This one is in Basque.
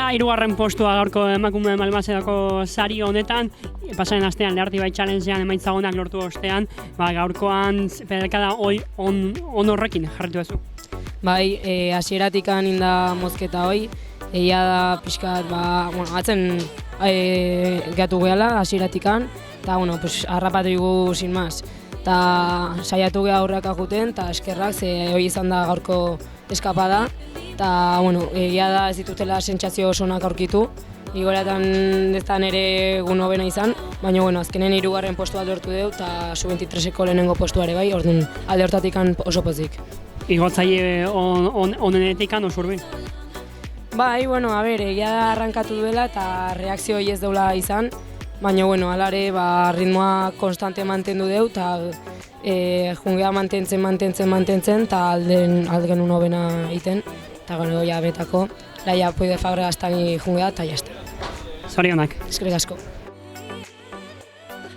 da, 3. postua gaurko emakume Malmasedako sari honetan, pasaren astean Leharti bai challengean emaitza onak lortu ostean, gaurkoan pedalkada on horrekin jarritu duzu. Bai, hasieratikan inda mozketa hoi, egia da pixkat, atzen gatu gehala hasieratikan, eta, harrapatu dugu sin maz. Eta saiatu geha aurrak aguten, eta eskerrak, ze hoi izan da gaurko eskapada. Eta, egia da ez ditutela sentsazio oso onak aurkitu. Igoratan ez da nire egun hobena izan, baina azkenen 3. postua lortu dugu eta sub-23eko lehenengo postuare bai, orduan alde hortatik oso pozik. Igotzaile onenetikan oso urbil? Bai, egia da arrankatu duela eta reakzio hori ez deula izan, baina alare ritmoa konstante mantendu dugu eta jungea mantentzen eta alden hobena egiten. Eta betako, laia puide fabra hastani jungea eta jazte. Zorionak. Eskerrik asko.